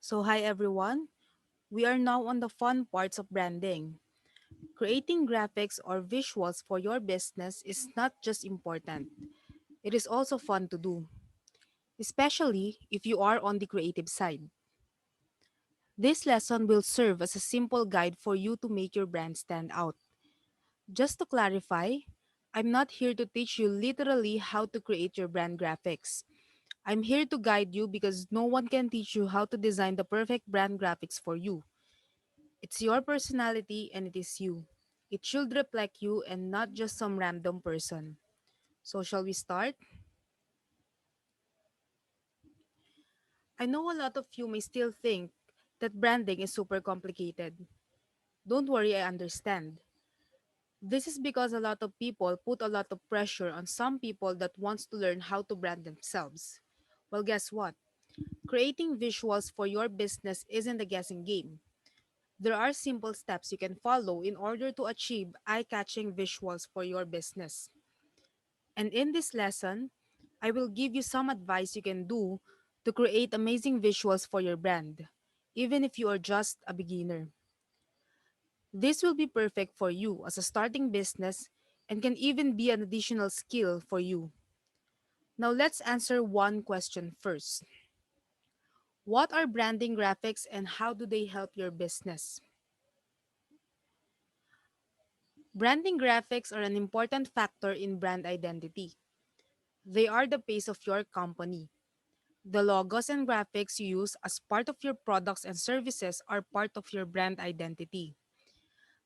Hi everyone. We are now on the fun parts of branding. Creating graphics or visuals for your business is not just important, it is also fun to do, especially if you are on the creative side. This lesson will serve as a simple guide for you to make your brand stand out. Just to clarify, I'm not here to teach you literally how to create your brand graphics. I'm here to guide you because no one can teach you how to design the perfect brand graphics for you. It's your personality and it is you. It should reflect you and not just some random person. Shall we start? I know a lot of you may still think that branding is super complicated. Don't worry, I understand. This is because a lot of people put a lot of pressure on some people that wants to learn how to brand themselves. Well, guess what? Creating visuals for your business isn't a guessing game. There are simple steps you can follow in order to achieve eye-catching visuals for your business. And in this lesson, I will give you some advice you can do to create amazing visuals for your brand, even if you are just a beginner. This will be perfect for you as a starting business and can even be an additional skill for you. Now let's answer one question first. What are branding graphics and how do they help your business? Branding graphics are an important factor in brand identity. They are the face of your company. The logos and graphics you use as part of your products and services are part of your brand identity.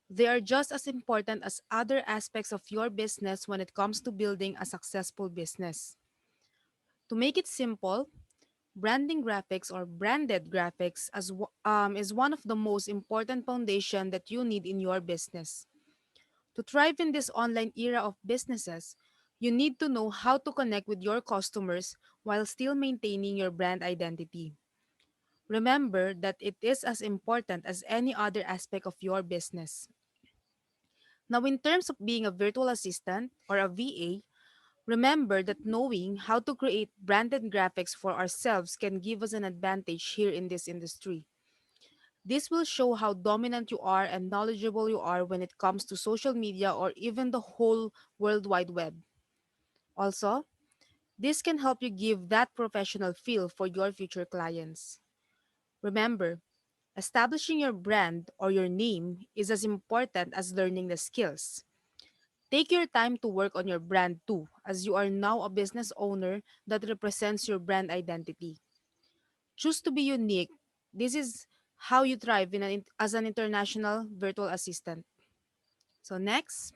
They are just as important as other aspects of your business when it comes to building a successful business. To make it simple, branding graphics or branded graphics is one of the most important foundation that you need in your business. To thrive in this online era of businesses, you need to know how to connect with your customers while still maintaining your brand identity. Remember that it is as important as any other aspect of your business. Now, in terms of being a virtual assistant or a VA, remember that knowing how to create branded graphics for ourselves can give us an advantage here in this industry. This will show how dominant you are and knowledgeable you are when it comes to social media or even the whole World Wide Web. Also, this can help you give that professional feel for your future clients. Remember, establishing your brand or your name is as important as learning the skills. Take your time to work on your brand too, as you are now a business owner that represents your brand identity. Choose to be unique. This is how you thrive as an international virtual assistant. Next,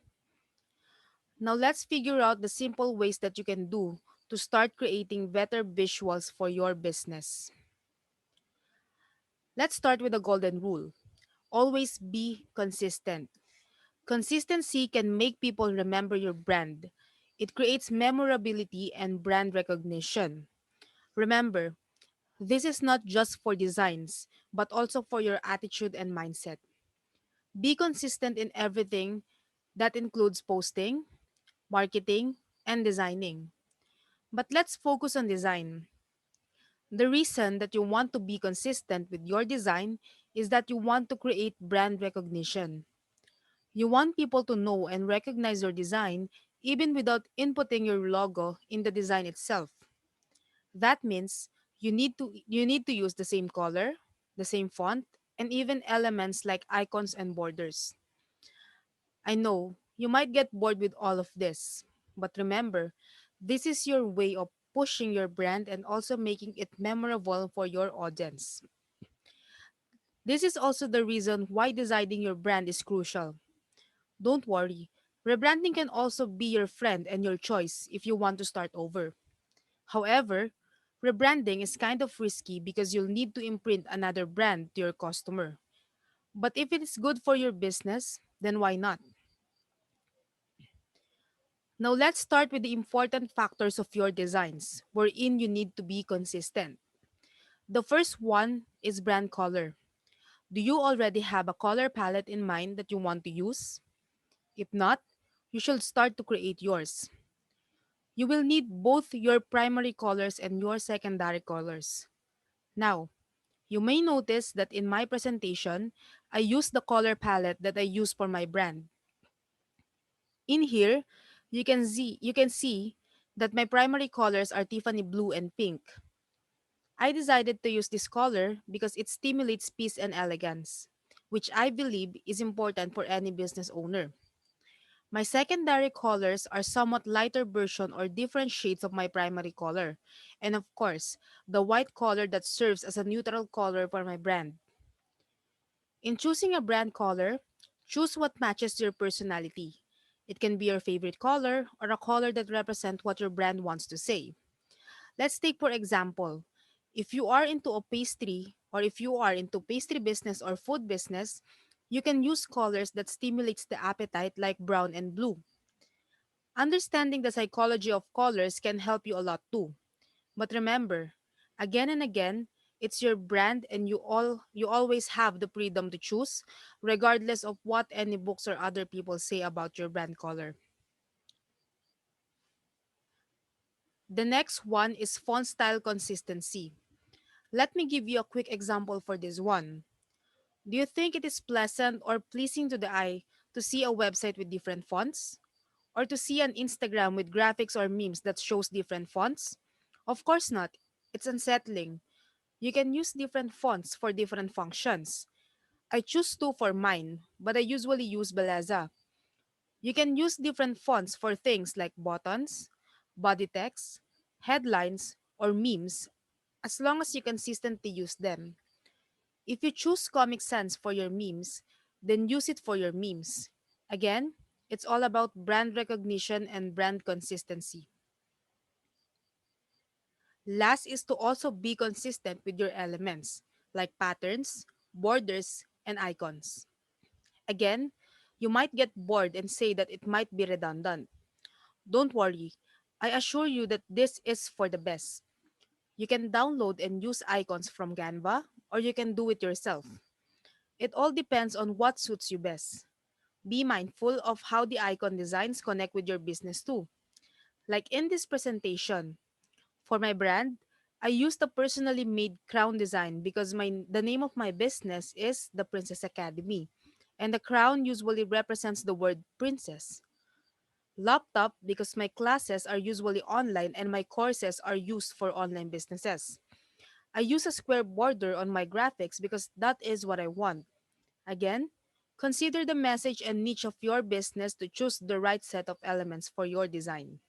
now let's figure out the simple ways that you can do to start creating better visuals for your business. Let's start with the golden rule. Always be consistent. Consistency can make people remember your brand. It creates memorability and brand recognition. Remember, this is not just for designs, but also for your attitude and mindset. Be consistent in everything that includes posting, marketing, and designing. But let's focus on design. The reason that you want to be consistent with your design is that you want to create brand recognition. You want people to know and recognize your design even without inputting your logo in the design itself. That means you need to use the same color, the same font, and even elements like icons and borders. I know you might get bored with all of this, but remember, this is your way of pushing your brand and also making it memorable for your audience. This is also the reason why designing your brand is crucial. Don't worry, rebranding can also be your friend and your choice if you want to start over. However, rebranding is kind of risky because you'll need to imprint another brand to your customer. But if it is good for your business, then why not? Now let's start with the important factors of your designs, wherein you need to be consistent. The first one is brand color. Do you already have a color palette in mind that you want to use? If not, you should start to create yours. You will need both your primary colors and your secondary colors. Now, You may notice that in my presentation, I use the color palette that I use for my brand. In here, you can see that my primary colors are Tiffany blue and pink. I decided to use this color because it stimulates peace and elegance, which I believe is important for any business owner. My secondary colors are somewhat lighter version or different shades of my primary color. And of course, the white color that serves as a neutral color for my brand. In choosing a brand color, choose what matches your personality. It can be your favorite color or a color that represents what your brand wants to say. Let's take for example, if you are into a pastry or if you are into pastry business or food business, you can use colors that stimulates the appetite like brown and blue. Understanding the psychology of colors can help you a lot too. But remember, again and again, it's your brand and you always have the freedom to choose regardless of what any books or other people say about your brand color. The next one is font style consistency. Let me give you a quick example for this one. Do you think it is pleasant or pleasing to the eye to see a website with different fonts? Or to see an Instagram with graphics or memes that shows different fonts? Of course not. It's unsettling. You can use different fonts for different functions. I choose two for mine, but I usually use Beleza. You can use different fonts for things like buttons, body text, headlines, or memes as long as you consistently use them. If you choose Comic Sans for your memes, then use it for your memes. Again, it's all about brand recognition and brand consistency. Last is to also be consistent with your elements, like patterns, borders, and icons. Again, you might get bored and say that it might be redundant. Don't worry, I assure you that this is for the best. You can download and use icons from Canva, or you can do it yourself. It all depends on what suits you best. Be mindful of how the icon designs connect with your business too. Like in this presentation, for my brand, I used a personally made crown design because the name of my business is the Princess Academy, and the crown usually represents the word princess. Laptop because my classes are usually online and my courses are used for online businesses. I use a square border on my graphics because that is what I want. Again, consider the message and niche of your business to choose the right set of elements for your design.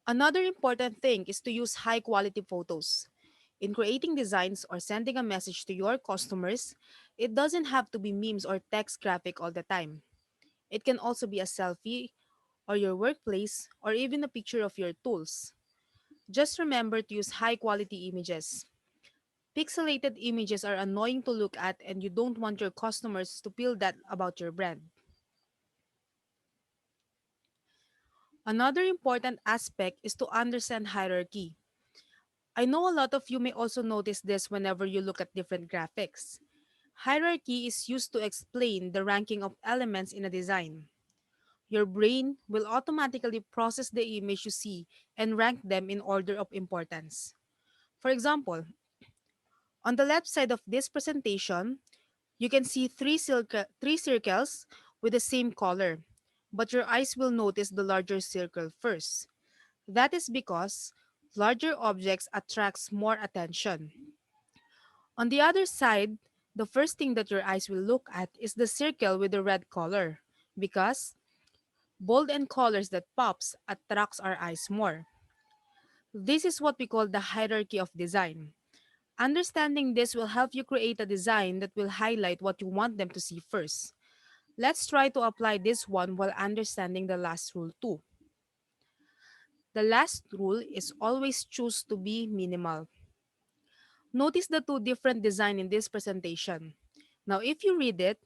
Another important thing is to use high quality photos. In creating designs or sending a message to your customers, it doesn't have to be memes or text graphic all the time. It can also be a selfie or your workplace or even a picture of your tools. Just remember to use high quality images. Pixelated images are annoying to look at and you don't want your customers to feel that about your brand. Another important aspect is to understand hierarchy. I know a lot of you may also notice this whenever you look at different graphics. Hierarchy is used to explain the ranking of elements in a design. Your brain will automatically process the image you see and rank them in order of importance. For example, on the left side of this presentation, you can see three circles with the same color, but your eyes will notice the larger circle first. That is because larger objects attracts more attention. On the other side, the first thing that your eyes will look at is the circle with the red color because bold and colors that pops attracts our eyes more. This is what we call the hierarchy of design. Understanding this will help you create a design that will highlight what you want them to see first. Let's try to apply this one while understanding the last rule too. The last rule is always choose to be minimal. Notice the two different design in this presentation. Now, if you read it,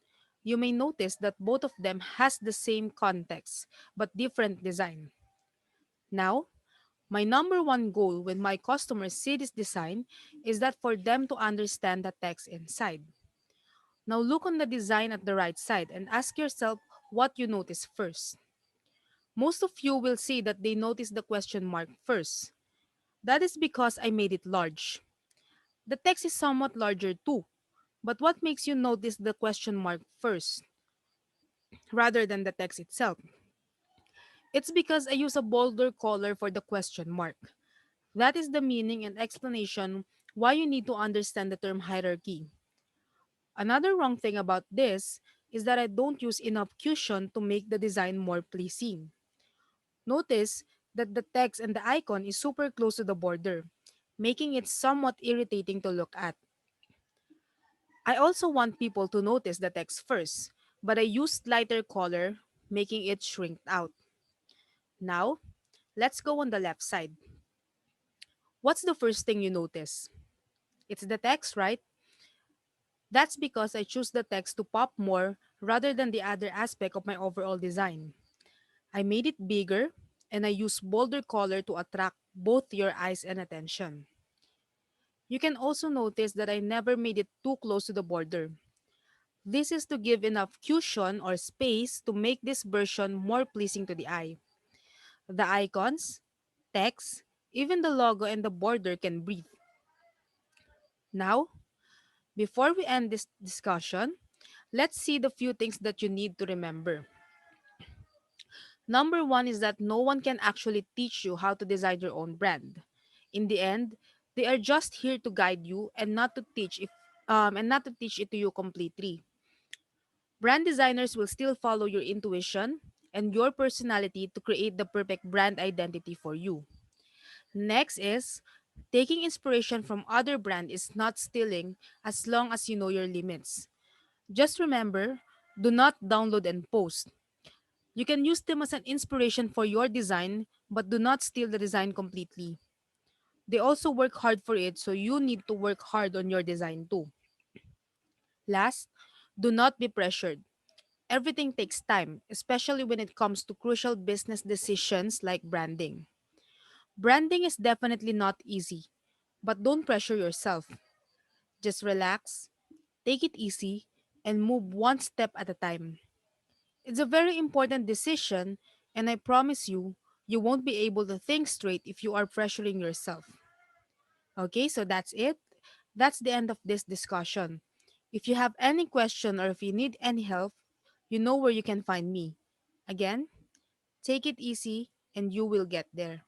you may notice that both of them has the same context but different design. Now, my number one goal when my customers see this design is that for them to understand the text inside. Now look on the design at the right side and ask yourself what you notice first. Most of you will see that they notice the question mark first. That is because I made it large. The text is somewhat larger too, but what makes you notice the question mark first rather than the text itself? It's because I use a bolder color for the question mark. That is the meaning and explanation why you need to understand the term hierarchy. Another wrong thing about this is that I don't use enough cushion to make the design more pleasing. Notice that the text and the icon is super close to the border, making it somewhat irritating to look at. I also want people to notice the text first, but I used lighter color, making it shrink out. Now, let's go on the left side. What's the first thing you notice? It's the text, right? That's because I choose the text to pop more rather than the other aspect of my overall design. I made it bigger and I used bolder color to attract both your eyes and attention. You can also notice that I never made it too close to the border. This is to give enough cushion or space to make this version more pleasing to the eye. The icons, text, even the logo and the border can breathe. Now, before we end this discussion, let's see the few things that you need to remember. Number one is that no one can actually teach you how to design your own brand. In the end, they are just here to guide you and not to teach it to you completely. Brand designers will still follow your intuition and your personality to create the perfect brand identity for you. Next is taking inspiration from other brand is not stealing as long as you know your limits. Just remember, do not download and post. You can use them as an inspiration for your design, but do not steal the design completely. They also work hard for it, so you need to work hard on your design too. Last, do not be pressured. Everything takes time, especially when it comes to crucial business decisions like branding. Branding is definitely not easy, but don't pressure yourself. Just relax, take it easy, and move one step at a time. It's a very important decision, and I promise you, you won't be able to think straight if you are pressuring yourself. Okay, so that's it. That's the end of this discussion. If you have any question or if you need any help, you know where you can find me. Again, take it easy and you will get there.